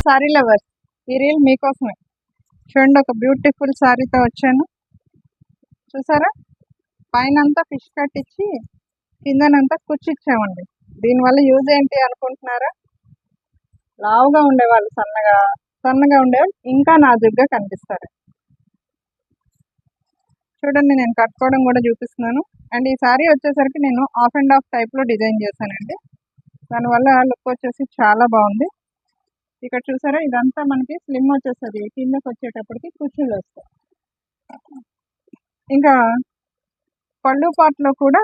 Sorry lovers, ఈ reel మీకోసమే. చూడండి, ఒక బ్యూటిఫుల్ సారీతో వచ్చాను. చూసారా, పైన అంతా ఫిష్ కట్ ఇచ్చి కిందనంతా కుచ్చిచ్చామండి. దీనివల్ల యూజ్ ఏంటి అనుకుంటున్నారా? లావుగా ఉండేవాళ్ళు సన్నగా ఉండేవాళ్ళు ఇంకా నాజుగ్గా కనిపిస్తారు. చూడండి, నేను కట్టుకోవడం కూడా చూపిస్తున్నాను. అండ్ ఈ సారీ వచ్చేసరికి నేను ఆఫ్ అండ్ ఆఫ్ టైప్లో డిజైన్ చేశానండి. దానివల్ల లుక్ వచ్చేసి చాలా బాగుంది. ఇక్కడ చూసారా, ఇదంతా మనకి స్లిమ్ వచ్చేస్తుంది. కిందకి వచ్చేటప్పటికి కుర్చీలు వస్తాయి. ఇంకా పళ్ళు పాటలో కూడా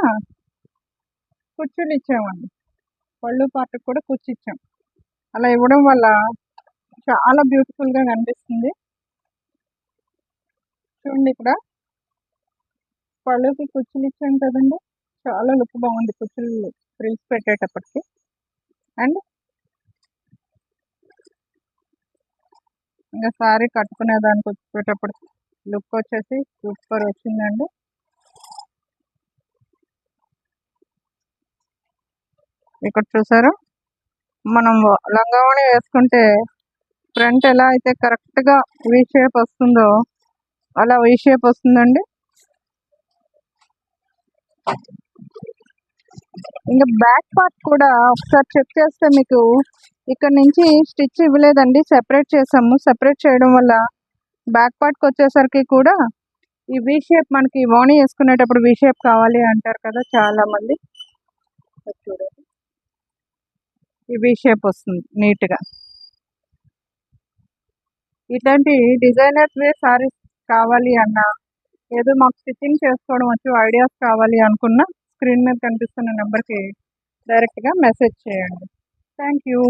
కుర్చీలు ఇచ్చామండి. పళ్ళు పాటకు కూడా కుర్చీ ఇచ్చాం. అలా ఇవ్వడం వల్ల చాలా బ్యూటిఫుల్గా కనిపిస్తుంది. చూడండి, ఇక్కడ పళ్ళుకి కుర్చీలు ఇచ్చాం కదండి, చాలా లుక్ బాగుంది కుర్చీలు ఫ్రిల్స్ పెట్టేటప్పటికి. అండ్ ఇంకా సారీ కట్టుకునే దానికి వచ్చేటప్పటికి లుక్ వచ్చేసి సూపర్ వచ్చిందండి. ఇక్కడ చూసారా, మనం లంగావణి వేసుకుంటే ఫ్రంట్ ఎలా అయితే కరెక్ట్గా వీ షేప్ వస్తుందో అలా వీ షేప్ వస్తుందండి. ఇంకా బ్యాక్ పార్ట్ కూడా ఒకసారి చెక్ చేస్తే మీకు ఇక్కడ నుంచి స్టిచ్ ఇవ్వలేదండి, సెపరేట్ చేసాము. సెపరేట్ చేయడం వల్ల బ్యాక్ పార్ట్కి వచ్చేసరికి కూడా ఈ వీ షేప్, మనకి ఓణి వేసుకునేటప్పుడు వీ షేప్ కావాలి అంటారు కదా చాలా మంది. చూడండి, ఈ వీ షేప్ వస్తుంది నీట్గా. ఇట్లాంటి డిజైనర్స్ వే సారీస్ కావాలి అన్నా, ఏదో మాకు స్టిచ్చింగ్ చేసుకోవడం వచ్చి ఐడియాస్ కావాలి అనుకున్నా, స్క్రీన్ మీద కనిపిస్తున్న నెంబర్కి డైరెక్ట్గా మెసేజ్ చేయండి. Thank you.